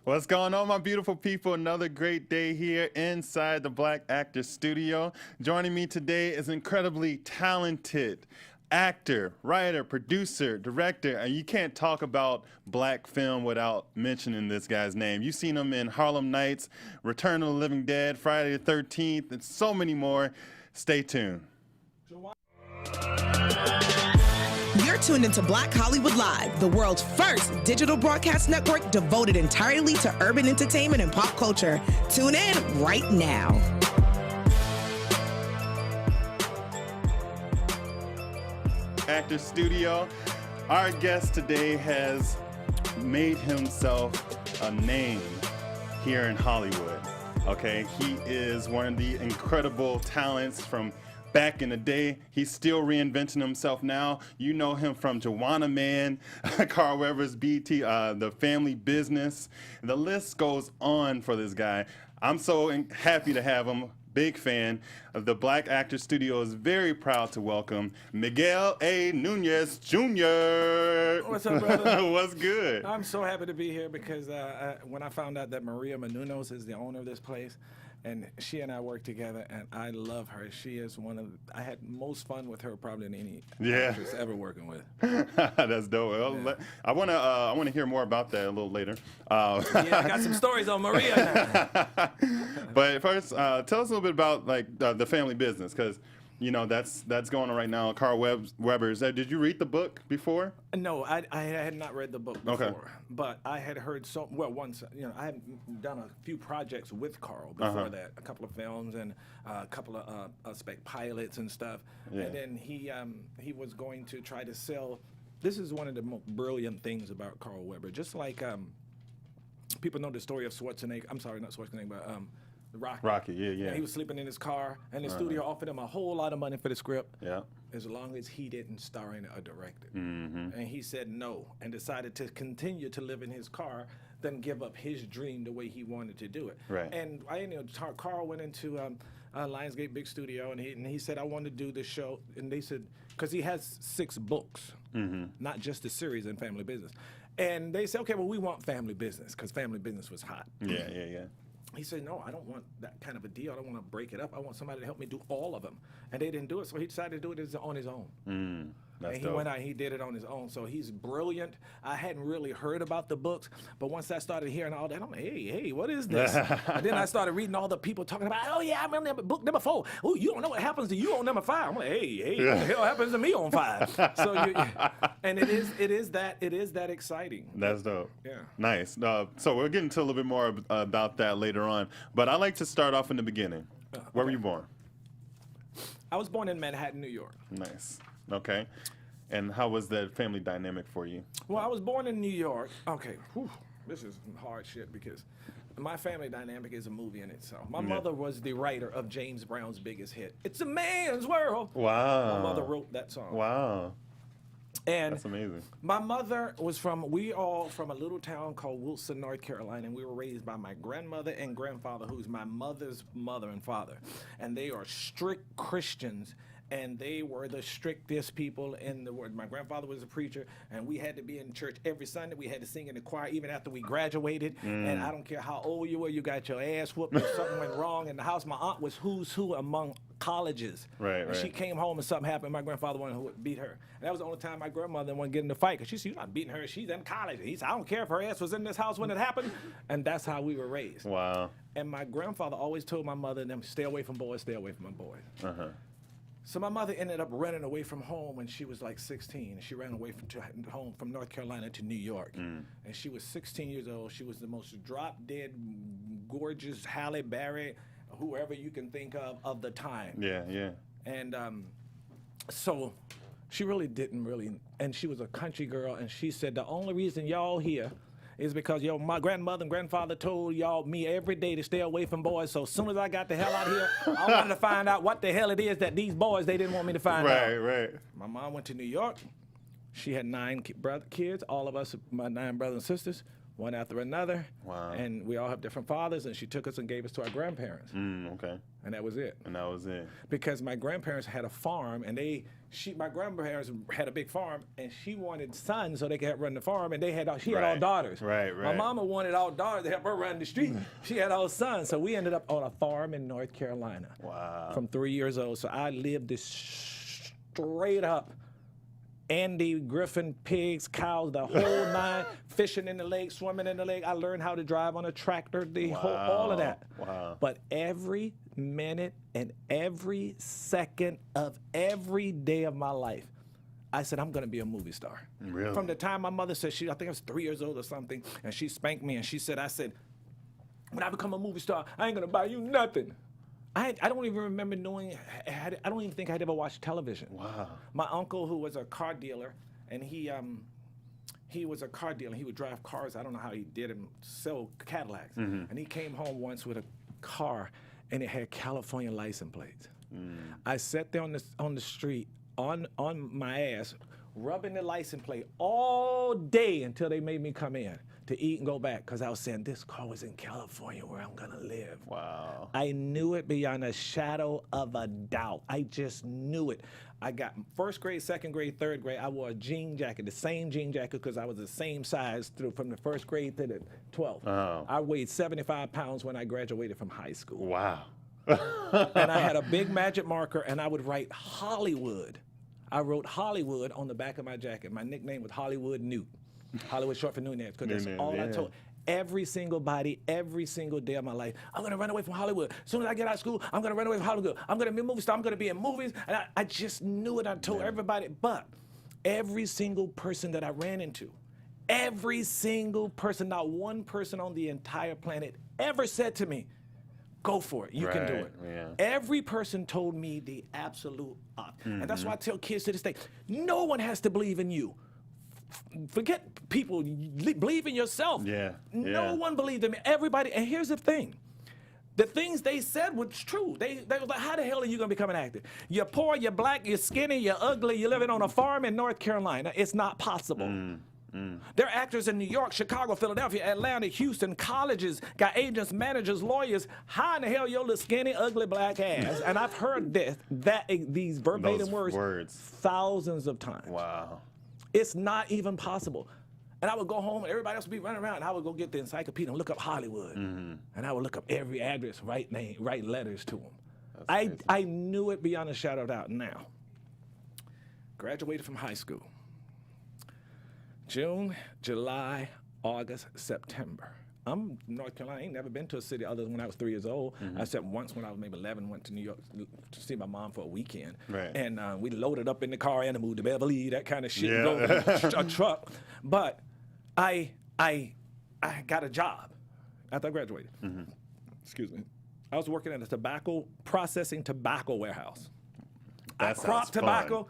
What's going on, my beautiful people? Another great day here inside the Black Actor Studio. Joining me today is incredibly talented actor, writer, producer, director, and you can't talk about black film without mentioning this guy's name. You've seen him in Harlem Nights, Return of the Living Dead, Friday the 13th, and so many more. Stay tuned. You're tuned into Black Hollywood Live, the world's first digital broadcast network devoted entirely to urban entertainment and pop culture. Tune in right now. Actor Studio. Our guest today has made himself a name here in Hollywood. Okay, he is one of the incredible talents from back in the day. He's still reinventing himself now. You know him from Joanna Man, Carl Weber's BT, The Family Business. The list goes on for this guy. I'm so happy to have him. Big fan of the Black Actor Studio. Is very proud to welcome Miguel A. Nuñez Jr. What's up, brother? What's good? I'm so happy to be here because when I found out that Maria Menounos is the owner of this place, and she and I work together, and I love her. She is I had most fun with her probably than any actress ever working with. That's dope. Well, I wanna hear more about that a little later. Yeah, I got some stories on Maria now. But first, tell us a little bit about the family business, because you know that's going on right now. Carl Weber's. Did you read the book before? No, I had not read the book before, Okay. but I had heard once. I had done a few projects with Carl before that, a couple of films and a couple of spec pilots and stuff. Yeah. And then he was going to try to sell. This is one of the most brilliant things about Carl Weber. Just like people know the story of Schwarzenegger. I'm sorry, not Schwarzenegger, but Rocky. Yeah. And he was sleeping in his car, and the studio offered him a whole lot of money for the script. Yeah. As long as he didn't star in it or direct it. Mm-hmm. And he said no and decided to continue to live in his car than give up his dream the way he wanted to do it. Right. And Carl went into Lionsgate Big Studio, and he said, I want to do this show. And they said, because he has 6 books, not just the series in Family Business. And they said, okay, well, we want Family Business, because Family Business was hot. Yeah. He said, no, I don't want that kind of a deal. I don't want to break it up. I want somebody to help me do all of them. And they didn't do it, so he decided to do it on his own. That's And he went out and he did it on his own. So he's brilliant. I hadn't really heard about the books, but once I started hearing all that, I'm like, hey, what is this? And then I started reading all the people talking about, oh yeah, I remember book number 4. Oh, you don't know what happens to you on number 5. I'm like, hey, what the hell happens to me on 5? So and it is that exciting. That's dope. Yeah. Nice. So we'll get into a little bit more about that later on. But I like to start off in the beginning. Where were you born? I was born in Manhattan, New York. Nice. Okay. And how was that family dynamic for you? Well, I was born in New York. Okay, this is hard shit because my family dynamic is a movie in itself. My mother was the writer of James Brown's biggest hit, It's a Man's World. Wow. My mother wrote that song. Wow. And That's amazing. my mother was from a little town called Wilson, North Carolina, and we were raised by my grandmother and grandfather, who's my mother's mother and father. And they are strict Christians, and they were the strictest people in the world. My grandfather was a preacher, and we had to be in church every Sunday. We had to sing in the choir even after we graduated. And I don't care how old you were, you got your ass whooped if something went wrong in the house. My aunt was who's who among colleges. Right. She came home and something happened. My grandfather wanted to beat her. And that was the only time my grandmother wanted to get in the fight, because she said, you're not beating her. She's in college. He said, I don't care if her ass was in this house when it happened. And that's how we were raised. Wow. And my grandfather always told my mother and them, stay away from boys, stay away from my boys. So my mother ended up running away from home when she was like 16. She ran away from home from North Carolina to New York. And she was 16 years old. She was the most drop-dead, gorgeous Halle Berry, whoever you can think of the time. Yeah. And so she really didn't and she was a country girl, and she said, the only reason y'all here is because my grandmother and grandfather told me every day to stay away from boys. So as soon as I got the hell out of here, I wanted to find out what the hell it is that these boys, they didn't want me to find out. Right. My mom went to New York. She had 9 kids, all of us, my 9 brothers and sisters. one after another. Wow. And we all have different fathers, and she took us and gave us to our grandparents. Okay. And that was it. And that was it. Because my grandparents had a farm, and my grandparents had a big farm, and she wanted sons so they could help run the farm, and she had all daughters. Right. My mama wanted all daughters to help her run the street. She had all sons, so we ended up on a farm in North Carolina. Wow. From 3 years old. So I lived this straight up Andy Griffin, pigs, cows, the whole nine, fishing in the lake, swimming in the lake. I learned how to drive on a tractor, all of that. Wow. But every minute and every second of every day of my life, I said, I'm going to be a movie star. Really? From the time my mother said, I think I was 3 years old or something, and she spanked me, and she said, when I become a movie star, I ain't going to buy you nothing. I don't even remember knowing, I don't even think I'd ever watched television. Wow. My uncle, who was a car dealer, and he was a car dealer. He would drive cars. I don't know how he did and sell Cadillacs. And he came home once with a car, and it had California license plates. I sat there on the street on my ass, rubbing the license plate all day until they made me come in to eat and go back, because I was saying, this car was in California where I'm gonna live. Wow. I knew it beyond a shadow of a doubt. I just knew it. I got first grade, second grade, third grade, I wore a jean jacket, the same jean jacket, because I was the same size from the first grade to the 12th. Oh. I weighed 75 pounds when I graduated from high school. Wow. And I had a big magic marker, and I would write Hollywood. I wrote Hollywood on the back of my jacket. My nickname was Hollywood Newt. Hollywood short for Nuñez, because that's all I told every single body, every single day of my life. I'm gonna run away from Hollywood. As soon as I get out of school, I'm gonna run away from Hollywood. I'm gonna be a movie star. I'm gonna be in movies. And I just knew it. I told everybody. But every single person that I ran into, every single person, not one person on the entire planet ever said to me, go for it. You can do it. Yeah. Every person told me the absolute opposite. And that's why I tell kids to this day, no one has to believe in you. Forget people, believe in yourself. Yeah. No one believed in me. Everybody, and here's the thing. The things they said was true. They was like, how the hell are you gonna become an actor? You're poor, you're black, you're skinny, you're ugly, you're living on a farm in North Carolina. It's not possible. There are actors in New York, Chicago, Philadelphia, Atlanta, Houston, colleges, got agents, managers, lawyers. How in the hell your little skinny, ugly black ass? And I've heard these verbatim words thousands of times. Wow. It's not even possible. And I would go home, and everybody else would be running around, and I would go get the encyclopedia and look up Hollywood. And I would look up every address, write letters to them. I knew it beyond a shadow of a doubt. Now, graduated from high school. June, July, August, September. I'm North Carolina. I ain't never been to a city other than when I was 3 years old. I said once when I was maybe 11, went to New York to see my mom for a weekend. Right. And we loaded up in the car and moved to Beverly, that kind of shit, Yeah. drove a truck. But I got a job after I graduated. Excuse me. I was working at a processing tobacco warehouse. I crop tobacco,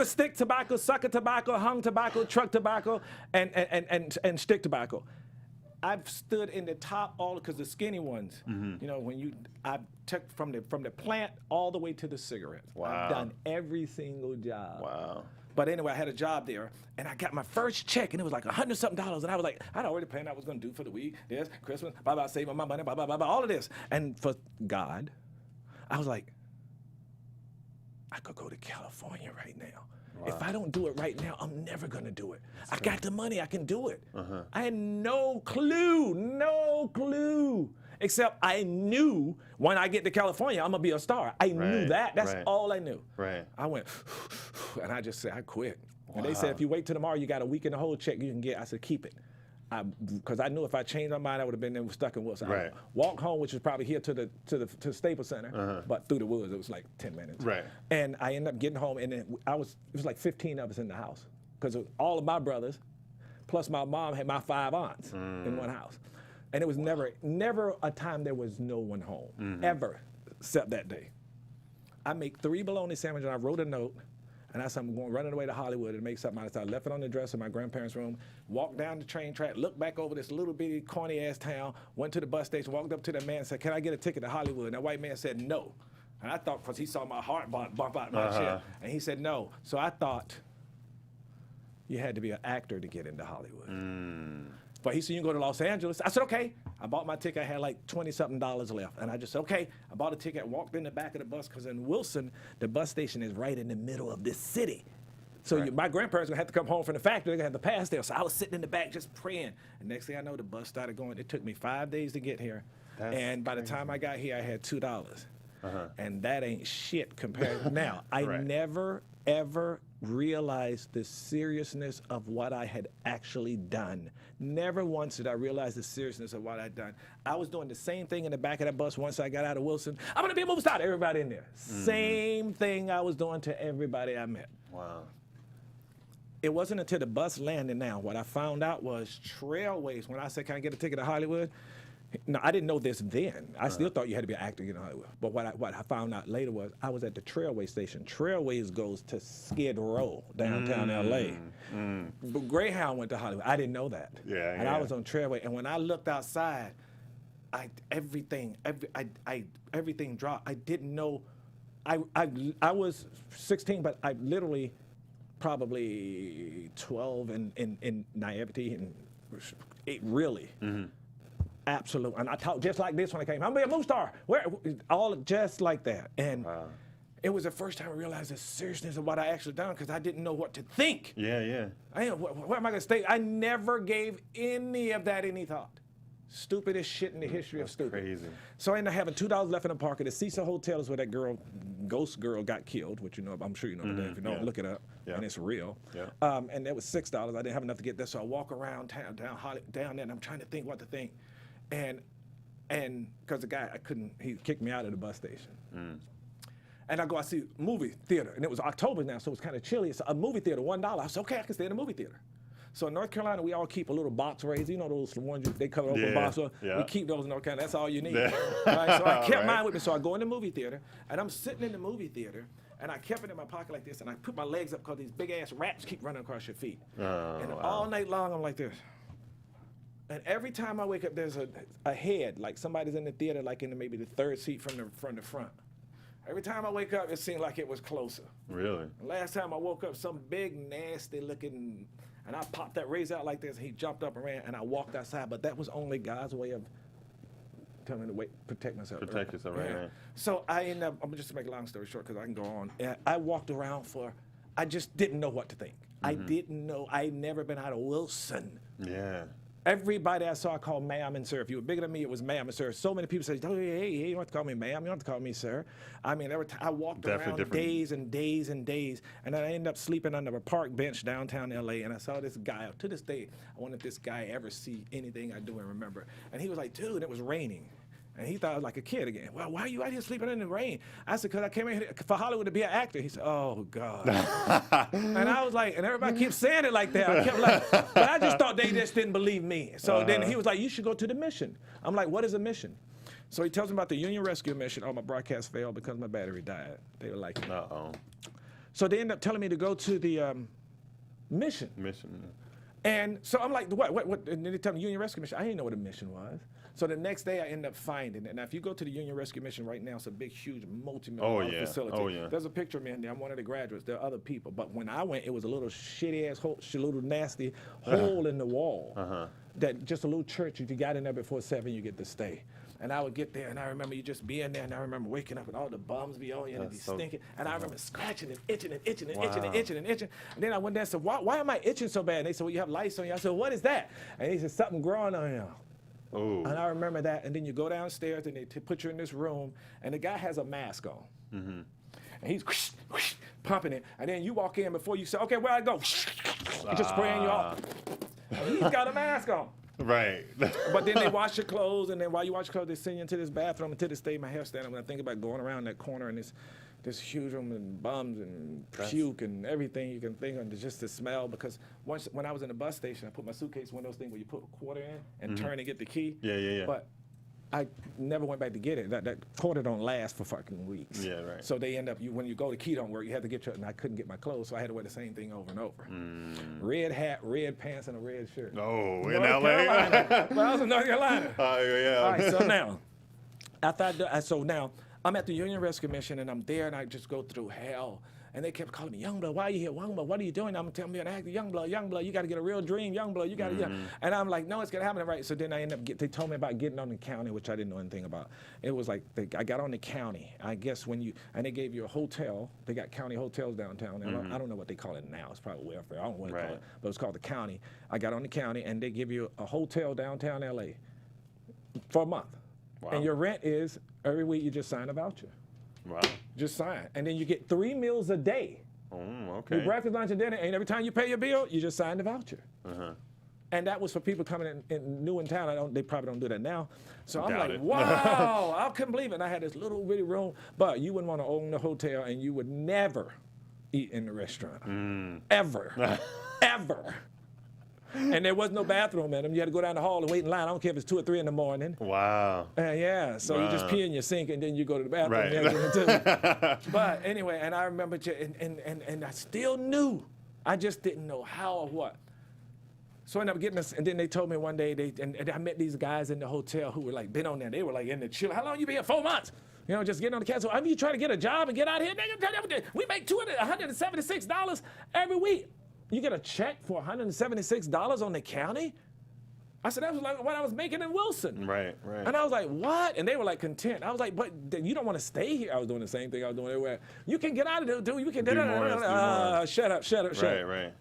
stick tobacco, sucker tobacco, hung tobacco, truck tobacco, and stick tobacco. I've stood in the top because the skinny ones, you know, I took from the plant all the way to the cigarettes. Wow. I've done every single job. Wow. But anyway, I had a job there, and I got my first check, and it was like $100-something, and I was like, I'd already planned what I was going to do for the week, this, Christmas, saving my money, all of this. And for God, I was like, I could go to California right now. Wow. If I don't do it right now, I'm never gonna do it. I got the money, I can do it. I had no clue. Except I knew when I get to California, I'm gonna be a star. I knew that. That's all I knew. Right. I went, and I just said, I quit. And they said, if you wait till tomorrow, you got a week in the whole check you can get. I said, keep it. Because I knew if I changed my mind, I would have been there stuck in Wilson. Right. I walked home, which was probably here to the Staples Center, but through the woods, it was like 10 minutes. Right. And I ended up getting home, and then it was like 15 of us in the house, because all of my brothers, plus my mom had my 5 aunts in one house, and it was never a time there was no one home ever, except that day. I make 3 bologna sandwiches, and I wrote a note. And I said, I'm going running away to Hollywood and make something out of it. So I left it on the dresser in my grandparents' room, walked down the train track, looked back over this little bitty corny ass town, went to the bus station, walked up to the man and said, can I get a ticket to Hollywood? And that white man said no. And I thought, because he saw my heart bump out my chest, and he said no. So I thought you had to be an actor to get into Hollywood. But he said, you can go to Los Angeles. I said, okay. I bought my ticket. I had like $20-something left. And I just said, okay. I bought a ticket, walked in the back of the bus, because in Wilson, the bus station is right in the middle of this city. So my grandparents were going to have to come home from the factory. They're going to have to pass there. So I was sitting in the back just praying. And next thing I know, the bus started going. It took me 5 days to get here. And by the time I got here, I had $2. And that ain't shit compared. Now, I never, ever realized the seriousness of what I had actually done. Never once did I realize the seriousness of what I'd done. I was doing the same thing in the back of that bus once I got out of Wilson. I'm going to be a movie star to everybody in there. Same thing I was doing to everybody I met. Wow. It wasn't until the bus landed now. What I found out was Trailways. When I said, can I get a ticket to Hollywood? No, I didn't know this then. I still thought you had to be an actor to get in Hollywood. But what I found out later was I was at the Trailway station. Trailways goes to Skid Row, downtown L.A. But Greyhound went to Hollywood. I didn't know that. And I was on Trailway. And when I looked outside, everything dropped. I didn't know. I was 16, but I literally probably 12 in naivety, and it really. Absolutely. And I talked just like this when I came. I'm going to be a movie star. All just like that. And it was the first time I realized the seriousness of what I actually done, because I didn't know what to think. Yeah. Where am I going to stay? I never gave any of that any thought. Stupidest shit in the history of stupid. Crazy. So I ended up having $2 left in the pocket. The Cecil Hotel is where that girl, ghost girl, got killed, which you know, I'm sure you know that. If you don't, look it up. And it's real. And that was $6. I didn't have enough to get there, so I walk around town, down there, and I'm trying to think what to think. And because the guy, he kicked me out of the bus station. And I see movie theater, and it was October now, so it was kind of chilly. It's a movie theater, $1. I said, okay, I can stay in a movie theater. So in North Carolina, we all keep a little box raise. You know those ones they cover up with box. So we keep those in North Carolina. That's all you need. Right? So I kept mine with me. So I go in the movie theater, and I'm sitting in the movie theater, and I kept it in my pocket like this, and I put my legs up because these big-ass rats keep running across your feet. All night long, I'm like this. And every time I wake up, there's a head, like somebody's in the theater, like in maybe the third seat from the front. Every time I wake up, it seemed like it was closer. Really? The last time I woke up, some big, nasty-looking, and I popped that razor out like this, and he jumped up and ran, and I walked outside. But that was only God's way of telling me to protect myself. Protect yourself, right? So I ended up, I'm just to make a long story short, because I can go on. And I walked around I just didn't know what to think. I didn't know. I'd never been out of Wilson. Yeah. Everybody I saw I called ma'am and sir. If you were bigger than me, it was ma'am and sir. So many people said, oh, hey, you don't have to call me ma'am. You don't have to call me sir. I mean, I walked around days and days and days, and then I ended up sleeping under a park bench downtown L.A., and I saw this guy. To this day, I wonder if this guy ever see anything I do and remember. And he was like, dude, it was raining. And he thought I was like a kid again. Well, why are you out here sleeping in the rain? I said, because I came in here for Hollywood to be an actor. He said, oh, God. And I was like, and everybody keeps saying it like that. I kept like, but I just thought they just didn't believe me. So then he was like, you should go to the mission. I'm like, what is a mission? So he tells me about the Union Rescue Mission. Oh, my broadcast failed because my battery died. They were like, So they end up telling me to go to the mission. And so I'm like, what? And then they tell me Union Rescue Mission. I didn't know what a mission was. So the next day I end up finding it. Now, if you go to the Union Rescue Mission right now, it's a big, huge, multi-million-dollar facility. There's a picture of me in there. I'm one of the graduates. There are other people. But when I went, it was a little shitty-ass hole, little nasty hole in the wall. That just a little church. If you got in there before 7, you get to stay. And I would get there, and I remember you just being there, and I remember waking up and all the bums be on you, and it'd be stinking. And I remember scratching and itching and itching and itching and itching and itching. And then I went there and said, why am I itching so bad? And they said, well, you have lice on you. I said, what is that? And he said, something growing on you. And I remember that. And then you go downstairs, and they put you in this room, and the guy has a mask on. And he's whoosh, whoosh, pumping it. And then you walk in before you say, okay, where I go? He's just spraying you off. And he's got a mask on. Right. But then they wash your clothes, and then while you wash your clothes, they send you into this bathroom until they stay my hair stand. When I think about going around that corner and this huge room and bums and puke and everything you can think of, just the smell. Because when I was in the bus station, I put my suitcase, one of those things where you put a quarter in and turn and get the key. But I never went back to get it. That quarter don't last for fucking weeks. So they end up, when you go, the key don't work. You have to get and I couldn't get my clothes, so I had to wear the same thing over and over. Red hat, red pants, and a red shirt. Oh, North in L.A.? Carolina. Well, I was in North Carolina. All right, so now, now I'm at the Union Rescue Mission, and I'm there, and I just go through hell. And they kept calling me, Young Blood, why are you here? Young Blood, what are you doing? I'm telling me an actor, Young Blood, you got to get a real dream, Young Blood, you got to, And I'm like, no, it's going to happen, right? So then I ended up, they told me about getting on the county, which I didn't know anything about. It was like, I got on the county. I guess and they gave you a hotel. They got county hotels downtown. I don't know what they call it now. It's probably welfare. I don't know what they call it, but it's called the county. I got on the county, and they give you a hotel downtown L.A. for a month. Wow. And your rent is, every week you just sign a voucher. Wow. Just sign. And then you get 3 meals a day. Okay. Your breakfast, lunch, and dinner, and every time you pay your bill, you just sign the voucher. And that was for people coming in new in town. They probably don't do that now. So I'm like, wow, I couldn't believe it. And I had this little bitty room, but you wouldn't want to own the hotel, and you would never eat in the restaurant. Ever. Ever. And there was no bathroom in them. You had to go down the hall and wait in line. I don't care if it's 2 or 3 in the morning. Wow. Yeah, so you just pee in your sink and then you go to the bathroom. Right. But anyway, and I remember, and I still knew. I just didn't know how or what. So I ended up getting this, and then they told me one day, and I met these guys in the hotel who were like, been on there. They were like in the chill. How long you been here? 4 months. You know, just getting on the council. I mean, you trying to get a job and get out here? We make $176 every week. You get a check for $176 on the county? I said, that was like what I was making in Wilson. Right. And I was like, what? And they were like content. I was like, but you don't want to stay here. I was doing the same thing I was doing everywhere. You can get out of there, dude. You can do more. Shut up. Right.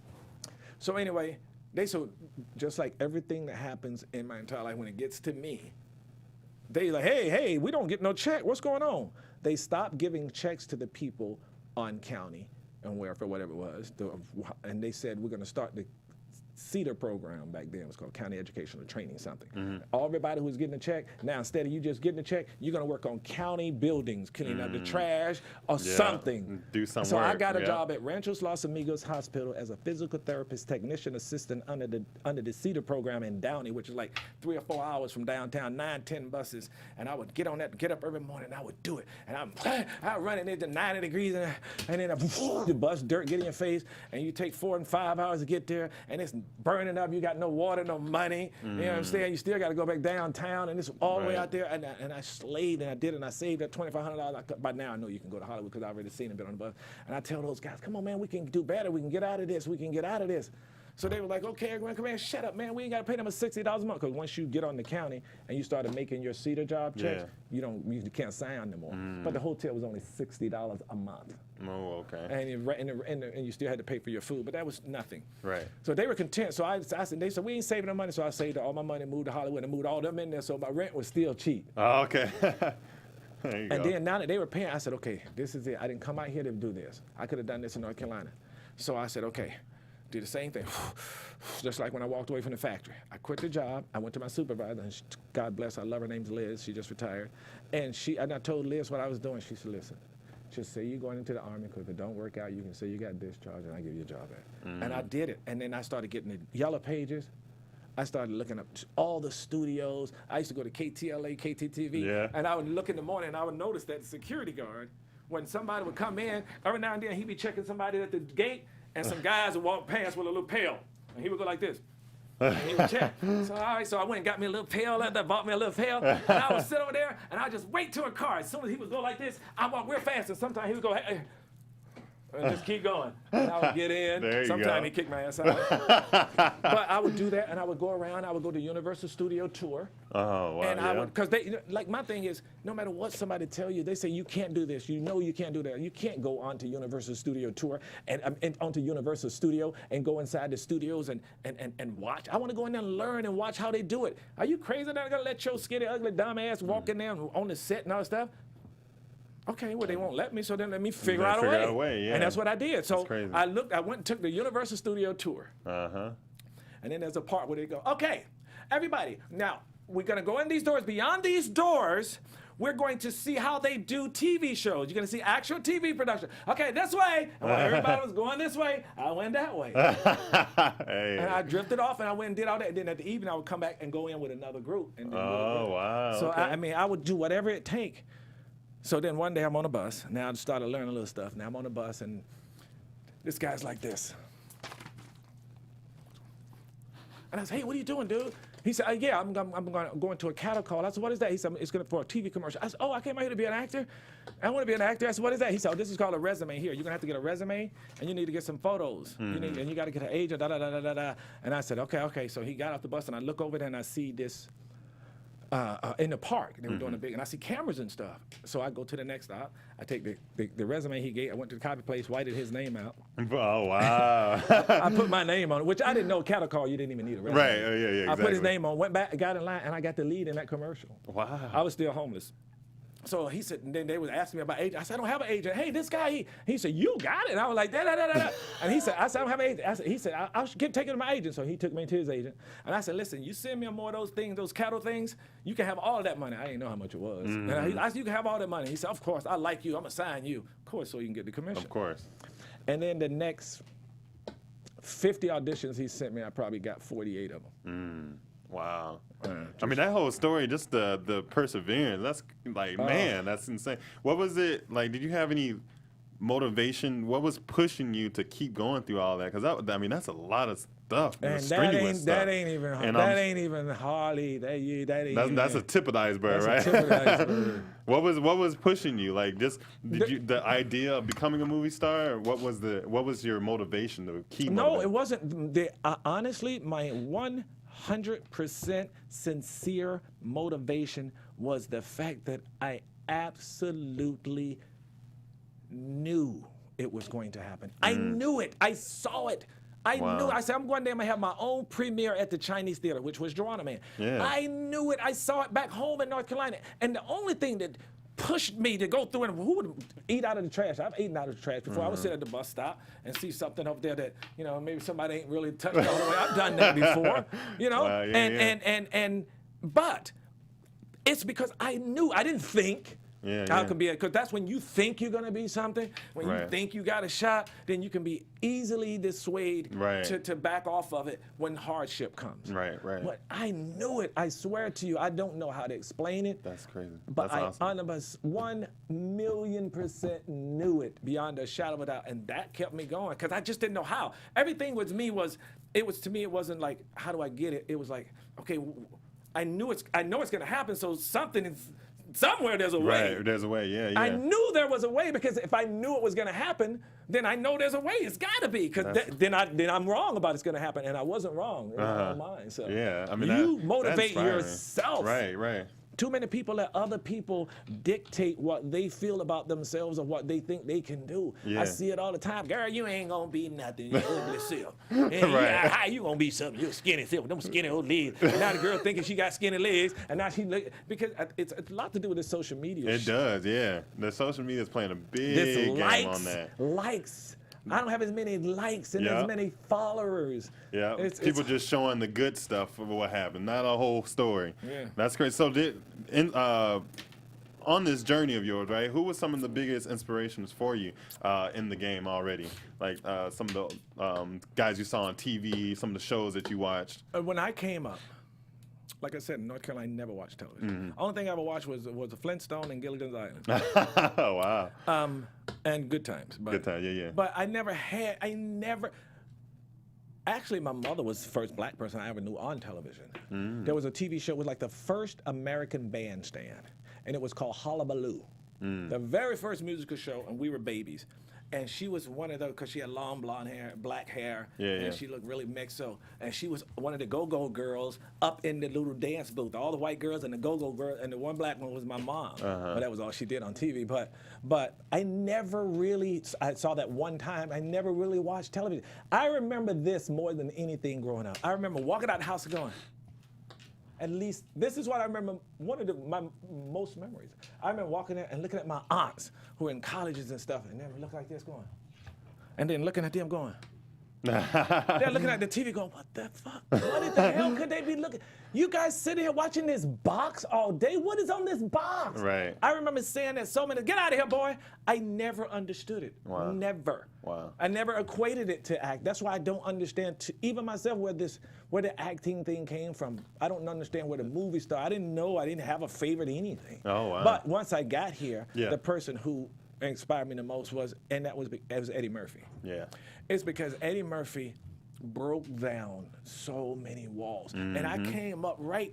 So anyway, so just like everything that happens in my entire life, when it gets to me, they like, hey, we don't get no check. What's going on? They stopped giving checks to the people on county and welfare, whatever it was. And they said, we're going to start the CEDAR program back then. It was called County Educational Training something. Everybody who was getting a check, now instead of you just getting a check, you're going to work on county buildings, cleaning up the trash or something. Do some so work. I got a job at Ranchos Los Amigos Hospital as a physical therapist technician assistant under the CEDAR program in Downey, which is like 3 or 4 hours from downtown, 9, 10 buses. And I would get on that, get up every morning, and I would do it. And I'm running into 90 degrees, and then the bus dirt get in your face, and you take 4 and 5 hours to get there, and it's burning up. You got no water, no money. You know what I'm saying? You still got to go back downtown, and it's all the way out there. And I slaved, and I did, and I saved that $2,500. By now, I know you can go to Hollywood because I already seen it, been on the bus. And I tell those guys, come on, man, we can do better. We can get out of this. We can get out of this. So they were like, okay, everyone, come here, shut up, man. We ain't got to pay them $60 a month. Because once you get on the county and you started making your CEDAR job checks, you can't sign no more. But the hotel was only $60 a month. Oh, okay. And you still had to pay for your food, but that was nothing. Right. So they were content. So I said, they said, we ain't saving no money. So I saved all my money, moved to Hollywood, and moved all them in there. So my rent was still cheap. Oh, okay. There you go. And then now that they were paying, I said, okay, this is it. I didn't come out here to do this. I could have done this in North Carolina. So I said, okay. Do the same thing, just like when I walked away from the factory. I quit the job. I went to my supervisor, and God bless her, I love her, name's Liz. She just retired. And I told Liz what I was doing. She said, listen, just say you're going into the Army, because if it don't work out, you can say you got discharged, and I give you a job back. And I did it. And then I started getting the yellow pages. I started looking up all the studios. I used to go to KTLA, KTTV, and I would look in the morning, and I would notice that the security guard, when somebody would come in, every now and then he'd be checking somebody at the gate, and some guys would walk past with a little pail, and he would go like this. And he would check. So all right, so I went and got me a little pail, bought me a little pail, and I would sit over there, and I would just wait to a car. As soon as he would go like this, I walk real fast, and sometimes he would go, hey, and just keep going. And I would get in. Sometimes he'd kick my ass out. But I would do that, and I would go around. I would go to Universal Studio Tour. Oh, wow. And I would, because they, like, my thing is, no matter what somebody tell you, they say you can't do this. You know you can't do that. You can't go on to Universal Studio Tour and onto Universal Studio and go inside the studios and watch. I want to go in there and learn and watch how they do it. Are you crazy? They're gonna let your skinny, ugly, dumb ass walk in there on the set and all that stuff? Okay, well, they won't let me, so then let me figure out a way. And that's what I did. So I went and took the Universal Studio Tour. And then there's a part where they go, okay, everybody, now we're going to go in these doors. Beyond these doors, we're going to see how they do TV shows. You're going to see actual TV production. Okay, this way. And while everybody was going this way, I went that way. And I drifted off, and I went and did all that. And then at the evening, I would come back and go in with another group. And then wow. So, okay. I would do whatever it takes. So then one day I'm on a bus. Now I started learning a little stuff. Now I'm on a bus, and this guy's like this. And I said, hey, what are you doing, dude? He said, yeah, I'm going to a cattle call. I said, what is that? He said, it's going for a TV commercial. I said, oh, I came out here to be an actor? I want to be an actor. I said, what is that? He said, oh, this is called a resume here. You're going to have to get a resume, and you need to get some photos. And you got to get an agent, da-da-da-da-da-da. And I said, okay. So he got off the bus, and I look over there, and I see this in the park. They were doing a big, and I see cameras and stuff. So I go to the next stop. I take the resume he gave. I went to the copy place, whited his name out. Oh, wow. I put my name on it, which I didn't know cattle call, you didn't even need a resume. Right, yeah, exactly. I put his name on, went back, got in line, and I got the lead in that commercial. Wow. I was still homeless. So he said, and then they was asking me about agent. I said, I don't have an agent. Hey, this guy, he said, you got it. And I was like, da-da-da-da-da. And he said, I don't have an agent. He said, I'll keep taking to my agent. So he took me to his agent. And I said, listen, you send me more of those things, those cattle things, you can have all of that money. I didn't know how much it was. And I said, you can have all that money. He said, of course, I like you. I'm going to sign you. Of course, so you can get the commission. Of course. And then the next 50 auditions he sent me, I probably got 48 of them. Wow. I mean, that whole story, just the perseverance, that's like, man, that's insane. What was it, like, did you have any motivation? What was pushing you to keep going through all that? Because, I mean, that's a lot of stuff. And strenuous that stuff. ain't even And ain't even hardly, that ain't that's a tip of the iceberg, right? That's a tip of the iceberg. What was pushing you? Like, just the idea of becoming a movie star? Or what was your motivation to keep? No, it wasn't. Honestly, my 100% sincere motivation was the fact that I absolutely knew it was going to happen. I knew it. I saw it. I knew it. I said, I'm going there, I'm going to have my own premiere at the Chinese Theater, which was Geronimo Man. Yeah. I knew it. I saw it back home in North Carolina. And the only thing that pushed me to go through it, who would eat out of the trash? I've eaten out of the trash before. I would sit at the bus stop and see something up there that, maybe somebody ain't really touched all the way. I've done that before, but it's because I knew, I didn't think. I could be, because that's when you think you're going to be something. When you think you got a shot, then you can be easily dissuaded to back off of it when hardship comes. Right. But I knew it. I swear to you, I don't know how to explain it. That's crazy. But That's awesome. 1,000,000% knew it beyond a shadow of a doubt, and that kept me going because I just didn't know how. Everything with me was to me. It wasn't like, how do I get it? It was like, okay, I know it's going to happen. So something is. Somewhere there's a way. Right, there's a way, yeah. I knew there was a way because if I knew it was going to happen, then I know there's a way. It's got to be because then I'm wrong about it's going to happen, and I wasn't wrong in my own mind. So yeah, I mean, you motivate yourself. Right. Too many people let other people dictate what they feel about themselves or what they think they can do. Yeah. I see it all the time. Girl, you ain't gonna be nothing. You ugly self. Right. How you gonna be something? You skinny self. Them skinny old legs. And now the girl thinking she got skinny legs, and now she look because it's a lot to do with the social media. It does, yeah. The social media is playing a big game on that. Likes. I don't have as many likes and as many followers. Yeah, people just showing the good stuff of what happened, not a whole story. Yeah, that's great. So, on this journey of yours, right? Who was some of the biggest inspirations for you in the game already? Like some of the guys you saw on TV, some of the shows that you watched. When I came up, like I said, in North Carolina, I never watched television. Only thing I ever watched was the Flintstone and Gilligan's Island. Oh, wow. And Good Times. But, Good Times, yeah. But actually, my mother was the first black person I ever knew on television. There was a TV show, it was like the first American bandstand, and it was called Hullabaloo. The very first musical show, and we were babies. And she was one of those, because she had long blonde hair, black hair, and she looked really mixed. And she was one of the go-go girls up in the little dance booth. All the white girls and the go-go girl, and the one black one was my mom. But that was all she did on TV. But I never really, I saw that one time. I never really watched television. I remember this more than anything growing up. I remember walking out the house and going, at least, this is what I remember, one of my most memories. I remember walking there and looking at my aunts who were in colleges and stuff, and they would look like this going. And then looking at them going. They're looking at the TV going, what the fuck? What in the hell could they be looking? You guys sitting here watching this box all day? What is on this box? Right. I remember saying that so many, get out of here, boy. I never understood it. Wow. Never. Wow. I never equated it to act. That's why I don't understand, even myself, where the acting thing came from. I don't understand where the movie star, I didn't know, I didn't have a favorite anything. Oh, wow. But once I got here, the person who inspired me the most was Eddie Murphy. Yeah. It's because Eddie Murphy broke down so many walls. And I came up where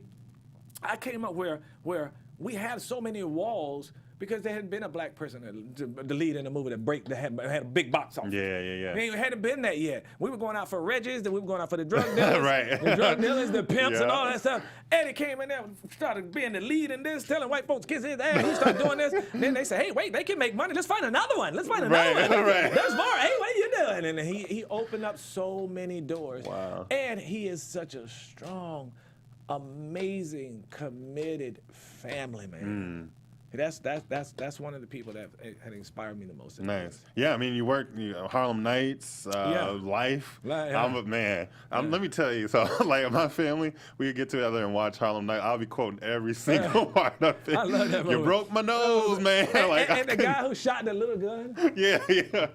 we had so many walls because there hadn't been a black person to lead in a movie that had a big box office. Yeah. It hadn't been that yet. We were going out for Reggie's, then we were going out for the drug dealers, Right. the drug dealers, the pimps, and Yeah. all that stuff. Eddie came in there, started being the lead in this, telling white folks kiss his ass. He started doing this. Then they said, hey, wait, they can make money. Let's find another one. Let's find another Right, one. right. There's more. Hey, what are you doing? And he opened up so many doors. Wow. And he is such a strong, amazing, committed family man. That's one of the people that had inspired me the most. Nice. Yeah, I mean, you worked Harlem Nights, Life. Yeah. Let me tell you, so like my family, we would get together and watch Harlem Nights. I'll be quoting every single part of it. I love that movie. You broke my nose, man. And the guy who shot the little gun, Yeah.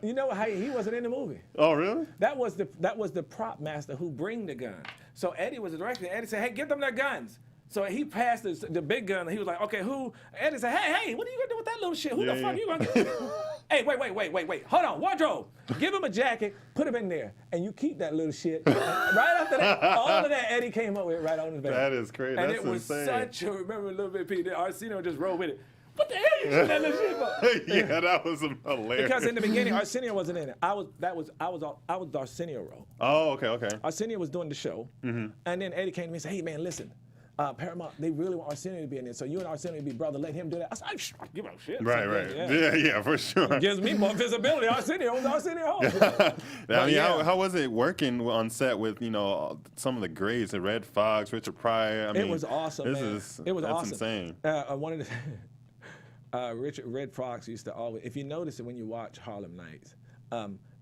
you know how he wasn't in the movie. Oh, really? That was the prop master who bring the gun. So Eddie was the director. Eddie said, hey, give them their guns. So he passed the big gun. He was like, okay, who? Eddie said, hey, what are you going to do with that little shit? Who the fuck are you going to do? Hey, wait. Hold on, wardrobe. Give him a jacket, put him in there, and you keep that little shit. Right after that, all of that Eddie came up with right on his back. That is crazy. And That's it was insane. such a, remember a little bit, Pete, Arsenio just rolled with it. What the hell you doing that little shit for? Yeah, that was hilarious. Because in the beginning, Arsenio wasn't in it. I was the Arsenio role. Oh, okay. Arsenio was doing the show, and then Eddie came to me and said, hey, man, listen, Paramount, they really want Arsenio to be in it, so you and Arsenio be brother, let him do that. I said, I give a shit. Right. Yeah. Yeah, for sure. Gives me more visibility. Arsenio owns Arsenio Hall. I mean, yeah. how was it working on set with some of the greats, Red Fox, Richard Pryor? I mean, It was awesome, man. It was that's awesome. insane. One of the Red Fox used to always, if you notice it when you watch Harlem Nights,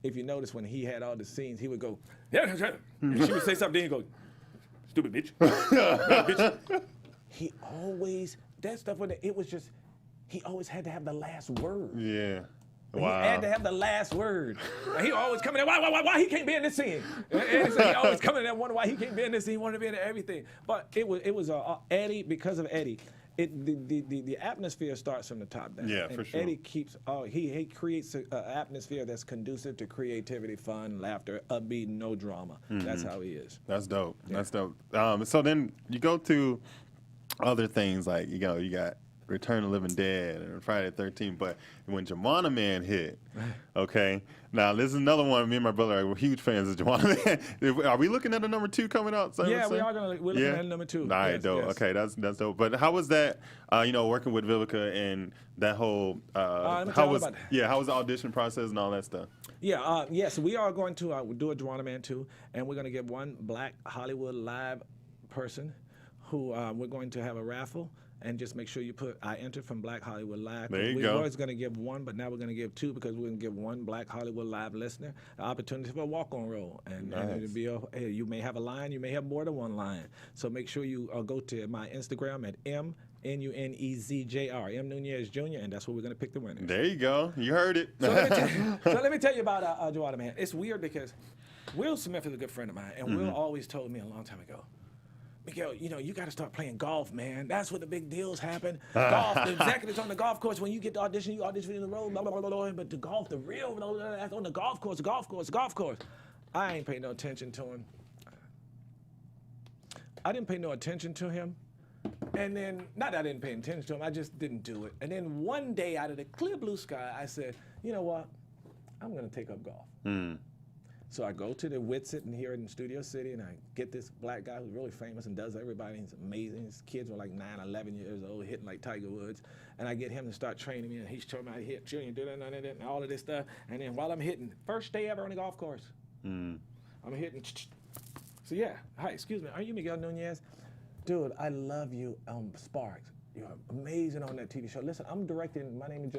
if you notice when he had all the scenes, he would go, yeah, and she would say something, then he'd go, stupid bitch. Bitch. He always, that stuff, it was just, he always had to have the last word. Yeah. He Wow. had to have the last word. And he always coming in, why he can't be in this scene? And so he always coming in and wondering why he can't be in this scene, he wanted to be in everything. But it was Eddie, because of Eddie, the atmosphere starts from the top down. Yeah, and for sure. Eddie keeps, he creates an atmosphere that's conducive to creativity, fun, laughter, upbeat, no drama. That's how he is. That's dope. That's dope. So then you go to other things like, you got Return of the Living Dead and Friday the 13th, but when Juwanna Mann hit, okay, now this is another one. Me and my brother are huge fans of Juwanna Mann. Are we looking at a number 2 coming out? Yeah, we're looking at number 2. All right, Yes, dope. yes. Okay, that's dope. But how was that? Working with Vivica and that whole how was the audition process and all that stuff? Yeah, yes, we are going to do a Juwanna Mann 2, and we're going to give one Black Hollywood Live person who we're going to have a raffle. And just make sure you put, I entered from Black Hollywood Live. There you we go. were always going to give one, but now we're going to give 2 because we're going to give one Black Hollywood Live listener an opportunity for a walk-on role. And it'll be, hey, you may have a line, you may have more than one line. So make sure you go to my Instagram at MNUNEZJR, M Nuñez Jr., and that's where we're going to pick the winners. There you go. You heard it. So let me tell you about Juwanna Mann. It's weird because Will Smith is a good friend of mine, and Will always told me a long time ago, Miguel, you got to start playing golf, man. That's where the big deals happen. Golf, the executives on the golf course, when you get the audition, you audition in the road, blah, blah, blah, blah, but the golf, the real, that's on the golf course. I ain't paying no attention to him. I didn't pay no attention to him. And then, not that I didn't pay attention to him, I just didn't do it. And then one day, out of the clear blue sky, I said, you know what? I'm going to take up golf. So I go to the Witsit and here in Studio City, and I get this black guy who's really famous and does everybody. He's amazing. His kids were like 9, 11 years old, hitting like Tiger Woods. And I get him to start training me, and he's showing me how to hit, and do that, and all of this stuff. And then while I'm hitting, first day ever on the golf course, I'm hitting. So yeah, hi, excuse me, are you Miguel Nuñez? Dude, I love you, Sparks. You're amazing on that TV show. Listen, I'm directing, my name is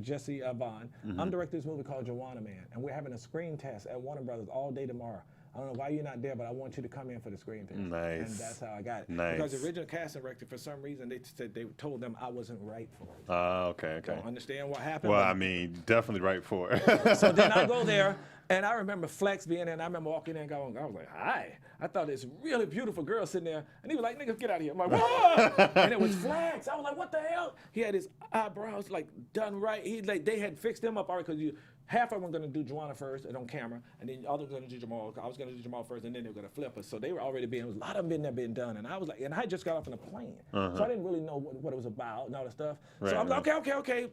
Jesse Vaughn. I'm directing this movie called Juwanna Mann, and we're having a screen test at Warner Brothers all day tomorrow. I don't know why you're not there, but I want you to come in for the screen test. Nice. And that's how I got it. Nice. Because the original casting director, for some reason, they said they told them I wasn't right for it. Okay. Don't understand what happened. Well, I mean, definitely right for it. So then I go there, and I remember Flex being there, and I remember walking in and going, I was like, hi. I thought this really beautiful girl sitting there, and he was like, nigga, get out of here. I'm like, what? And it was Flex. I was like, what the hell? He had his eyebrows like done right. They had fixed him up already because you half of them were going to do Juana first and on camera, and then the other was going to do Jamal. I was going to do Jamal first, and then they were going to flip us. So they were already being, a lot of them been there being done, and I was like, and I just got off on a plane, so I didn't really know what it was about and all that stuff. So I was like, okay.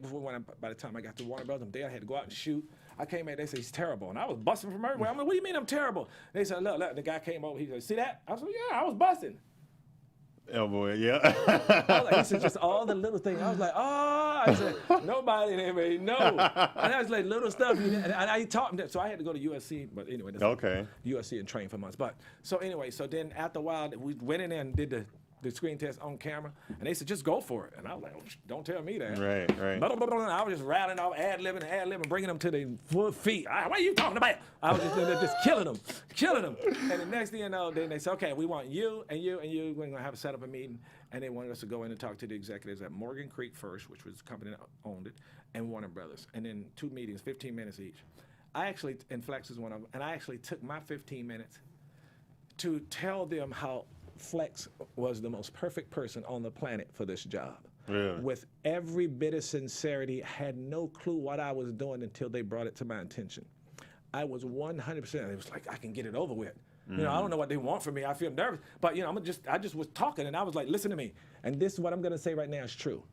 By the time I got to Warner Brothers, I had to go out and shoot. I came in, they said, he's terrible. And I was busting from everywhere. I'm like, what do you mean I'm terrible? They said, look, the guy came over, he said, see that? I was like, yeah, I was busting. Oh boy, yeah. I was like, he said, just all the little things. I was like, oh, I said, nobody ever know. And I was like, little stuff. And I taught him that. So I had to go to USC, but anyway. That's USC and train for months. But so anyway, so then after a while, we went in there and did the screen test on camera, and they said, just go for it. And I was like, oh, don't tell me that. Right. Blah, blah, blah, blah. And I was just rattling off, ad-libbing, bringing them to their full feet. What are you talking about? I was just killing them. And the next thing you know, then they said, okay, we want you and you and you. We're going to have to set up a meeting. And they wanted us to go in and talk to the executives at Morgan Creek first, which was the company that owned it, and Warner Brothers. And then 2 meetings, 15 minutes each. And Flex is one of them, and I actually took my 15 minutes to tell them how Flex was the most perfect person on the planet for this job. Really? With every bit of sincerity, had no clue what I was doing until they brought it to my attention. I was 100%. It was like, I can get it over with. You know, I don't know what they want from me. I feel nervous. But, you know, I just was talking, and I was like, listen to me. And this is what I'm going to say right now is true.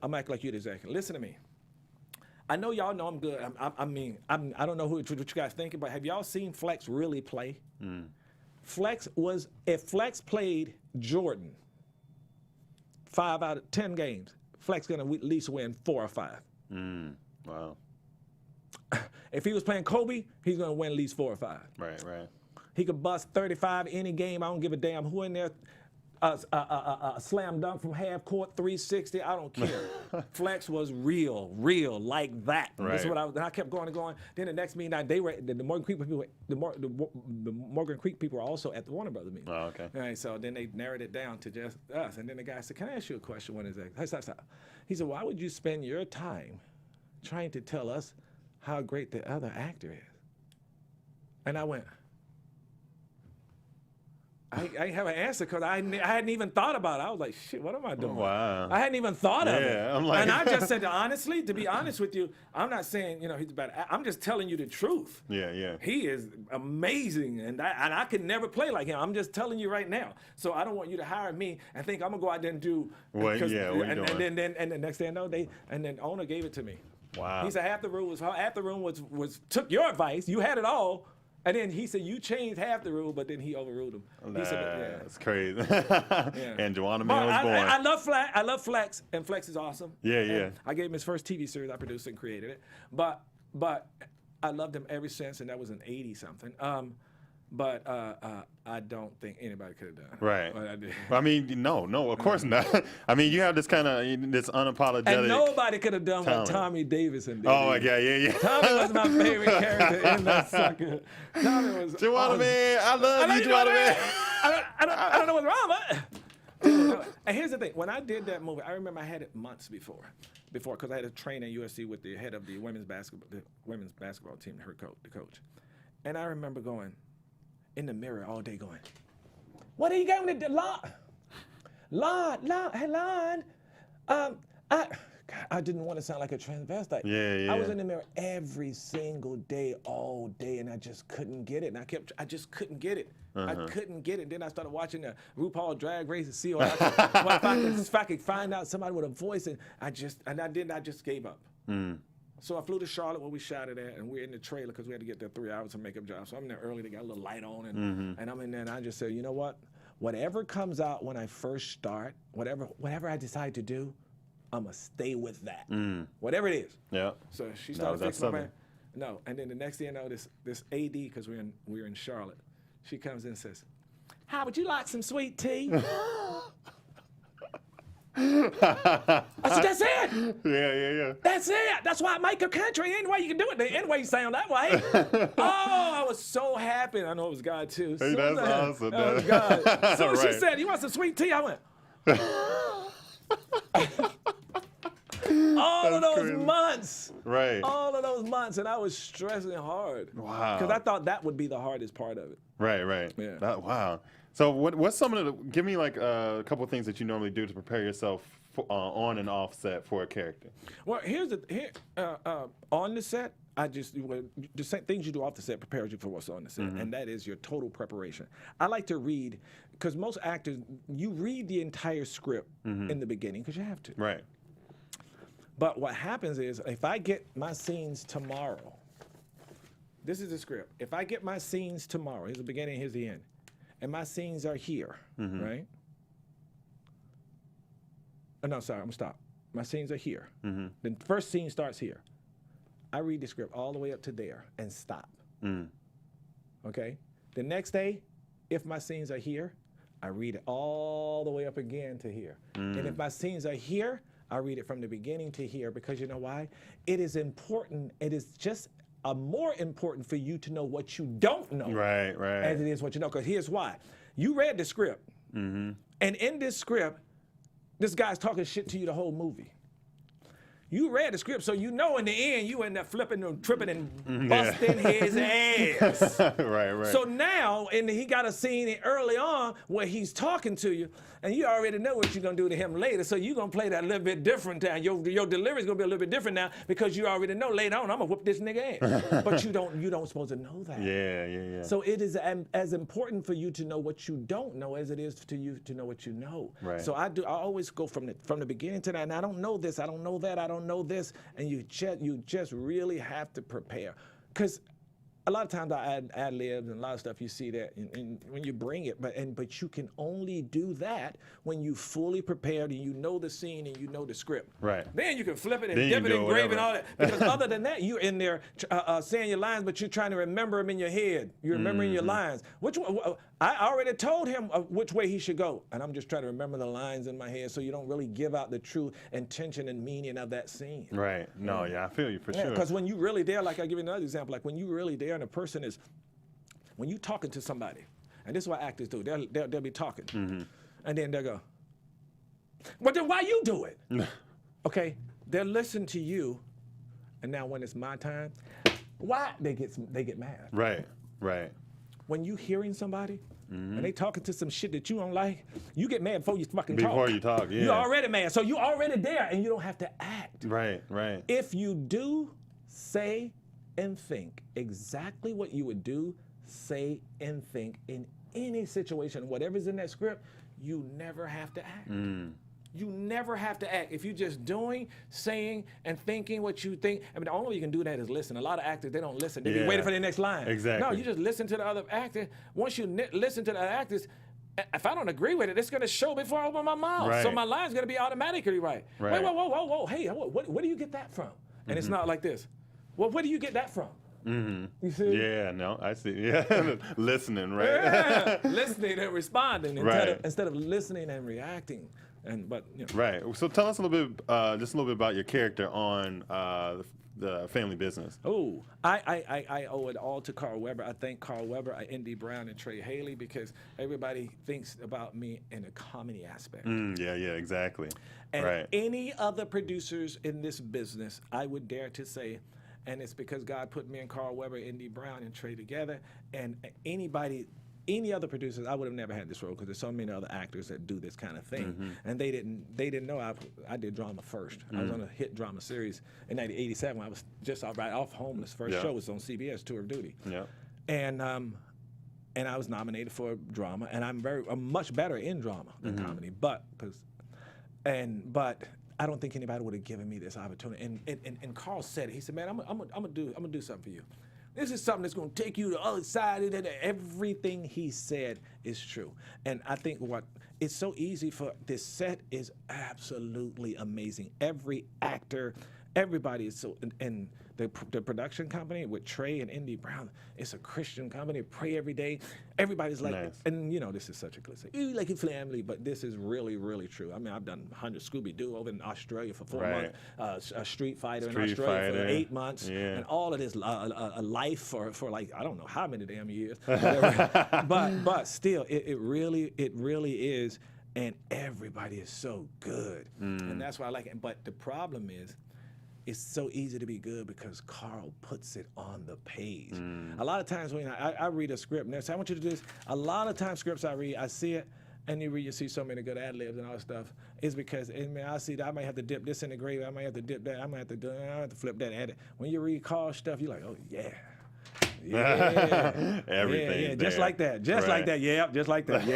I'm acting like you're the executive. Listen to me. I know y'all know I'm good. I don't know what you guys thinking, but have y'all seen Flex really play? If Flex played Jordan 5 out of 10 games, Flex gonna at least win 4 or 5. Wow. If he was playing Kobe, he's gonna win at least 4 or 5. Right. He could bust 35 any game. I don't give a damn who in there. Slam dunk from half court, 360. I don't care. Flex was real like that. Right. That's what I kept going and going. Then the next meeting, the Morgan Creek people. The Morgan Creek people were also at the Warner Brothers meeting. Oh, okay. All right, so then they narrowed it down to just us. And then the guy said, "Can I ask you a question?" When is that? Stop. He said, "Why would you spend your time trying to tell us how great the other actor is?" And I went, I didn't have an answer because I hadn't even thought about it. I was like, shit, what am I doing? Wow. I hadn't even thought of it. I'm like, and I just said, honestly, to be honest with you, I'm not saying, he's bad. I'm just telling you the truth. Yeah. He is amazing, and I could never play like him. I'm just telling you right now. So I don't want you to hire me and think I'm going to go out there and do. What you doing? And the next thing I know, the owner gave it to me. Wow. He said half the room was took your advice. You had it all. And then he said, you changed half the rule, but then he overruled him. He said, That's crazy. Yeah. And Juana Man was born. I love Flex, and Flex is awesome. Yeah. And I gave him his first TV series. I produced and created it. But I loved him ever since, and that was in 80-something. But I don't think anybody could have done it. Right. But I did. I mean, no, of course not. I mean, you have this kind of this unapologetic. And nobody could have done talent. what Tommy Davidson did. Oh my God, yeah. Tommy was my favorite character in that sucker. Tommy was Juana Man, I love you, Juana Man. I don't know what's wrong, but. And here's the thing: when I did that movie, I remember I had it months before, because I had to train at USC with the head of the women's basketball team, the coach, and I remember going in the mirror all day going, what are you going to do? Lon, I didn't want to sound like a transvestite. Yeah. I was in the mirror every single day, all day, and I just couldn't get it. And I just couldn't get it. I couldn't get it. Then I started watching the RuPaul Drag Race to see if I could find out somebody with a voice, and I just gave up. So I flew to Charlotte where we shot it at, and we're in the trailer because we had to get there 3 hours to makeup job. So I'm there early. They got a little light on, and I'm in there, and I just said, you know what? Whatever comes out when I first start, whatever I decide to do, I'm going to stay with that. Whatever it is. Yeah. So she started fixing my man. No, and then the next thing I know, this AD, because we're in Charlotte, she comes in and says, "How would you like some sweet tea?" I said, that's it. Yeah. That's it. That's why I make a country. Any way you can do it. Any way you sound that way. I was so happy. I know it was God too. Hey, that's awesome. That was God. So she Right. said, "You want some sweet tea?" I went. All of those months. Right. All of those months, and I was stressing hard. Wow. Because I thought that would be the hardest part of it. Right. Yeah. Wow. So what's some of the, give me like a couple of things that you normally do to prepare yourself on and off set for a character. Well, on the set, the same things you do off the set prepares you for what's on the set, and that is your total preparation. I like to read, because most actors, you read the entire script in the beginning because you have to. Right. But what happens is, if I get my scenes tomorrow, this is the script. If I get my scenes tomorrow, here's the beginning, here's the end, and my scenes are here, right? Oh, no, sorry, I'm gonna stop. My scenes are here. The first scene starts here. I read the script all the way up to there and stop. Okay? The next day, if my scenes are here, I read it all the way up again to here. And if my scenes are here, I read it from the beginning to here, because you know why? It is important. It is just more important for you to know what you don't know. Right. As it is what you know. Because here's why. You read the script. And in this script, this guy's talking shit to you the whole movie. You read the script, so you know in the end you end up flipping and tripping and busting his ass. Right. So now, and he got a scene early on where he's talking to you, and you already know what you're gonna do to him later. So you're gonna play that a little bit different now. Your delivery's gonna be a little bit different now, because you already know later on I'm gonna whoop this nigga ass. But you don't supposed to know that. Yeah. So it is as important for you to know what you don't know as it is to you to know what you know. Right. So I always go from the beginning to that. And I don't know this, I don't know that, I don't know this, and you just really have to prepare, because a lot of times I add ad-libs and a lot of stuff you see that and when you bring it, but you can only do that when you fully prepared and you know the scene and you know the script. Right. Then you can flip it and Then dip it and grave whatever. and all that. Because other than that, you're in there saying your lines, but you're trying to remember them in your head. You're remembering your lines. Which one? I already told him which way he should go, and I'm just trying to remember the lines in my head, so you don't really give out the true intention and meaning of that scene. Right. No, I feel you for sure. Because when you really there, like I'll give you another example, like when you really there and a person is, when you talking to somebody, and this is what actors do, they'll be talking, and then they'll go, well then why you do it? Okay, they'll listen to you, and now when it's my time, why they get mad. Right. When you hearing somebody, and they talking to some shit that you don't like, you get mad before you fucking talk. Before you talk, yeah. You're already mad, so you already there, and you don't have to act. Right. If you do, say, and think exactly what you would do, say, and think in any situation, whatever's in that script, you never have to act. You never have to act. If you're just doing, saying, and thinking what you think, I mean, the only way you can do that is listen. A lot of actors, they don't listen. They be waiting for their next line. Exactly. No, you just listen to the other actor. Once you listen to the actors, if I don't agree with it, it's going to show before I open my mouth. Right. So my line's going to be automatically right. Right. Wait, whoa. Hey, where do you get that from? And it's not like this. Well, where do you get that from? You see? Yeah, no, I see. Yeah, listening, right? Yeah. Listening and responding Right. instead of listening and reacting. Right. So tell us a little bit, just a little bit about your character on the family business. Oh, I owe it all to Carl Weber. I thank Carl Weber, Indy Brown, and Trey Haley, because everybody thinks about me in a comedy aspect. Yeah, exactly. And right. any other producers in this business, I would dare to say, and it's because God put me and Carl Weber, Indy Brown, and Trey together, and any other producers, I would have never had this role, because there's so many other actors that do this kind of thing, and they didn't know I did drama first. I was on a hit drama series in 1987 when I was just right off homeless. First show was on CBS, Tour of Duty, and I was nominated for drama, and I'm much better in drama than comedy, but I don't think anybody would have given me this opportunity. And Carl said it. He said, "Man, I'm gonna do something for you. This is something that's going to take you to the other side." And everything he said is true. And I think it's so easy for this set is absolutely amazing. Every actor, everybody is so, and the production company with Trey and Indy Brown, it's a Christian company. Pray every day. Everybody's like, nice. And this is such a cliche. You like your family, but this is really, really true. I mean, I've done 100 Scooby-Doo over in Australia for 4 months, a Street Fighter in Australia for 8 months, and all of this a life for like, I don't know how many damn years. but still, it really is, and everybody is so good, and that's why I like it. But the problem is, it's so easy to be good because Carl puts it on the page. A lot of times when I read a script and they say, I want you to do this, a lot of times scripts I read, I see it, and you see so many good ad libs and all that stuff, is because I might have to dip this in the gravy, I might have to dip that, I might have to flip that at it. When you read Carl stuff, you're like, oh yeah. Yeah, everything. Yeah, just like that, just like that. Yeah, just like that.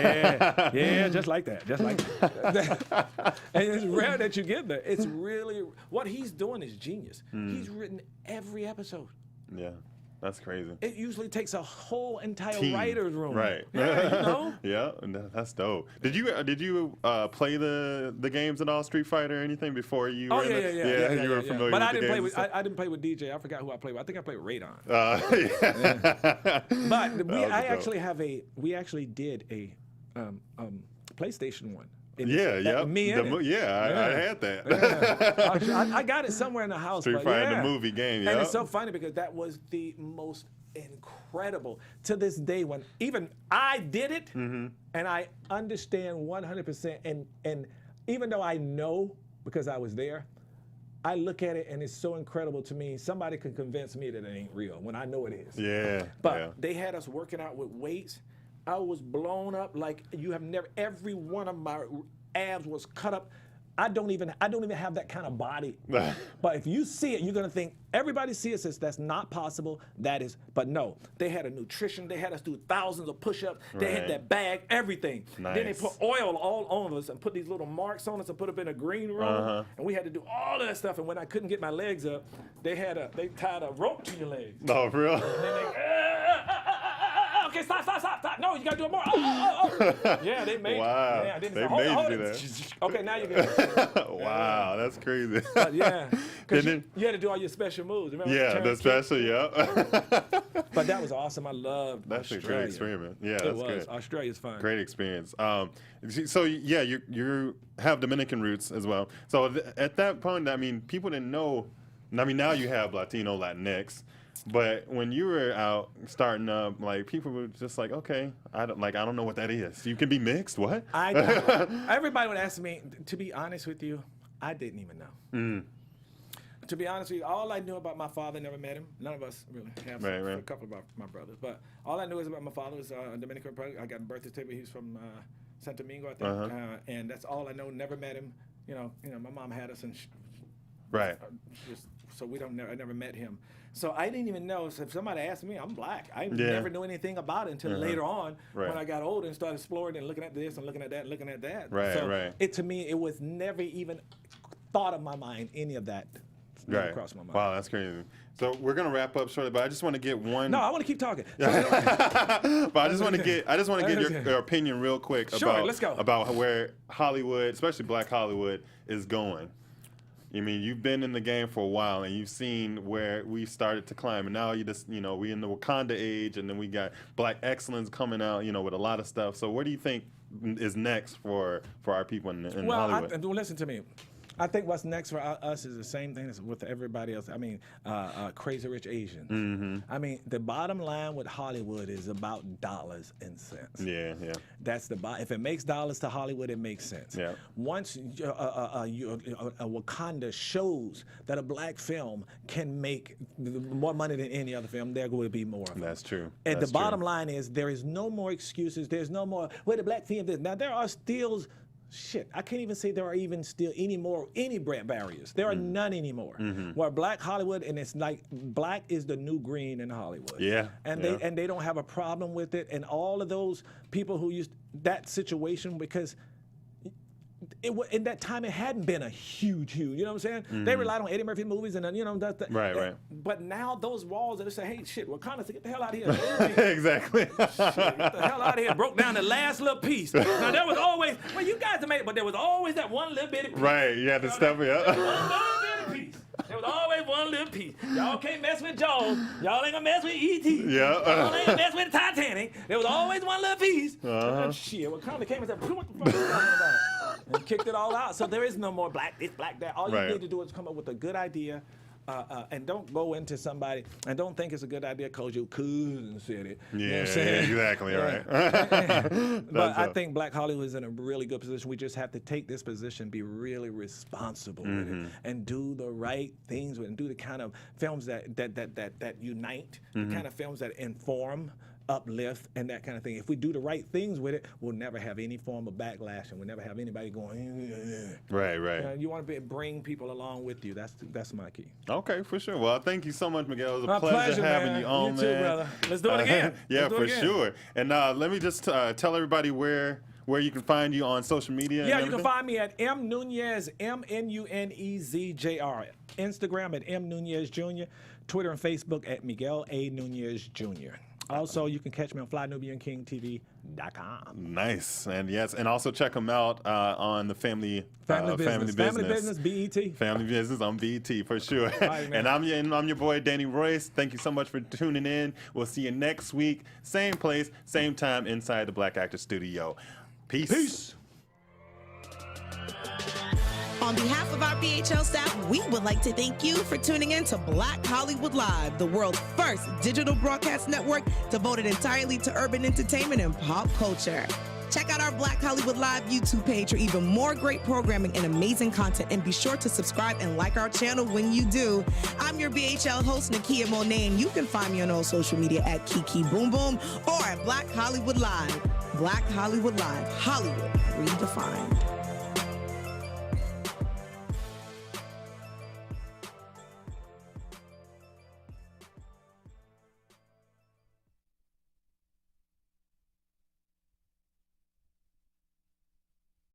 Yeah, just like that, just like that. And it's rare that you get that. It's really what he's doing is genius. He's written every episode. Yeah. That's crazy. It usually takes a whole entire Team. writer's room. Right. Yeah, Yeah, that's dope. Did you play the games at all, Street Fighter or anything before you? Oh were yeah. You were familiar But with I didn't the play games with I didn't play with DJ. I forgot who I played with. I think I played with Radon. But we actually did a PlayStation 1. I had that. I got it somewhere in the house. Street Fighter, the movie game, yeah. And it's so funny because that was the most incredible. To this day, when even I did it, and I understand 100%, and even though I know because I was there, I look at it and it's so incredible to me. Somebody can convince me that it ain't real when I know it is. Yeah. But they had us working out with weights. I was blown up like you have never. Every one of my abs was cut up. I don't even have that kind of body. But if you see it, you're gonna think everybody sees it says that's not possible. That is, but no. They had a nutrition. They had us do thousands of push-ups. They had that bag, everything. Nice. Then they put oil all on us and put these little marks on us and put up in a green room. And we had to do all of that stuff. And when I couldn't get my legs up, they tied a rope to your legs. No, for real. And then okay, stop. No, you gotta do it more. Yeah, they made. Wow. Yeah, they made hold you do it. Okay, now you can. Wow, that's crazy. Yeah, because you had to do all your special moves. Remember? Yeah, the special, yeah. But that was awesome. I loved That's Australia. a great experiment. Yeah, It that's was. good. Australia's fun. Great experience. So yeah, you have Dominican roots as well. So at that point, I mean, people didn't know. I mean, now you have Latino, Latinx. But when you were out starting up, like people were just like, okay, I don't know what that is. You can be mixed. What? Everybody would ask me. To be honest with you, I didn't even know. To be honest with you, all I knew about my father, never met him. None of us really have. Right. A couple of my brothers, but all I knew is about my father was Dominican Republic. I got a birth certificate. He's from Santo Domingo, I think, and that's all I know. Never met him. You know, my mom had us, and Right. So I never met him. So I didn't even know. So if somebody asked me, I'm black. I never knew anything about it until later on when I got older and started exploring and looking at this and looking at that and looking at that. Right. To me, it was never even thought of my mind, any of that. Right. Across my mind. Wow, that's crazy. So we're gonna wrap up shortly, but I just want to get one. No, I want to keep talking. But I just want to get your opinion real quick Let's go. about where Hollywood, especially Black Hollywood, is going. I mean, you've been in the game for a while, and you've seen where we started to climb, and now we in the Wakanda age, and then we got Black excellence coming out, with a lot of stuff. So, what do you think is next for our people in Hollywood? Listen to me. I think what's next for us is the same thing as with everybody else. I mean, Crazy Rich Asians. I mean, the bottom line with Hollywood is about dollars and cents. Yeah. That's if it makes dollars to Hollywood, it makes sense. Yeah. Once Wakanda shows that a black film can make more money than any other film, there will be more of them. That's true. And the bottom line is there is no more excuses. There's no more, the black film did. Now, there are still... I can't even say there are even still any brand barriers. There are none anymore. Where Black Hollywood, and it's like black is the new green in Hollywood. Yeah. And they don't have a problem with it. And all of those people who used that situation, because in that time it hadn't been a huge, you know what I'm saying? They relied on Eddie Murphy movies and Right. But now those walls that say, hey, shit, Wakanda, get the hell out of here. Exactly. Shit, get the hell out of here. Broke down the last little piece. Now there was always, you guys have made it, but there was always that one little bitty piece. Right. You had to step it up. One little bitty piece. There was always one little piece. Y'all can't mess with Jaws. Y'all ain't gonna mess with E.T. Yeah. Y'all ain't gonna mess with the Titanic. There was always one little piece. Shit, Wakanda came and said, what the fuck are you talking about? And kicked it all out. So there is no more black this, black that. All you need to do is come up with a good idea. And don't go into somebody and don't think it's a good idea because your cousin said it. Yeah, you know what I'm saying? exactly, right. But I think Black Hollywood is in a really good position. We just have to take this position, be really responsible with it, and do the right things with it, and do the kind of films that unite, the kind of films that inform, uplift and that kind of thing. If we do the right things with it, we'll never have any form of backlash, and we'll never have anybody going. Right. You want to bring people along with you. That's my key. Okay, for sure. Well, thank you so much, Miguel. It was a My pleasure having man. you on, You too, man. brother. Let's do it again. Yeah, Let's do it for again. sure. And let me just tell everybody where you can find you on social media. Yeah, and you can everything. find me at M Nuñez, MNUNEZJR. Instagram at M Nuñez Jr. Twitter and Facebook at Miguel A. Nuñez Jr. Also, you can catch me on FlyNubianKingTV.com. Nice. And yes, and also check them out on the Family Business. Family Business, BET. Family Business on BET for sure. Right, man. And I'm your boy Danny Royce. Thank you so much for tuning in. We'll see you next week, same place, same time inside the Black Actor Studio. Peace. On behalf of our BHL staff, we would like to thank you for tuning in to Black Hollywood Live, the world's first digital broadcast network devoted entirely to urban entertainment and pop culture. Check out our Black Hollywood Live YouTube page for even more great programming and amazing content, and be sure to subscribe and like our channel when you do. I'm your BHL host, Nakia Monet, and you can find me on all social media at Kiki Boom Boom or at Black Hollywood Live. Black Hollywood Live, Hollywood redefined.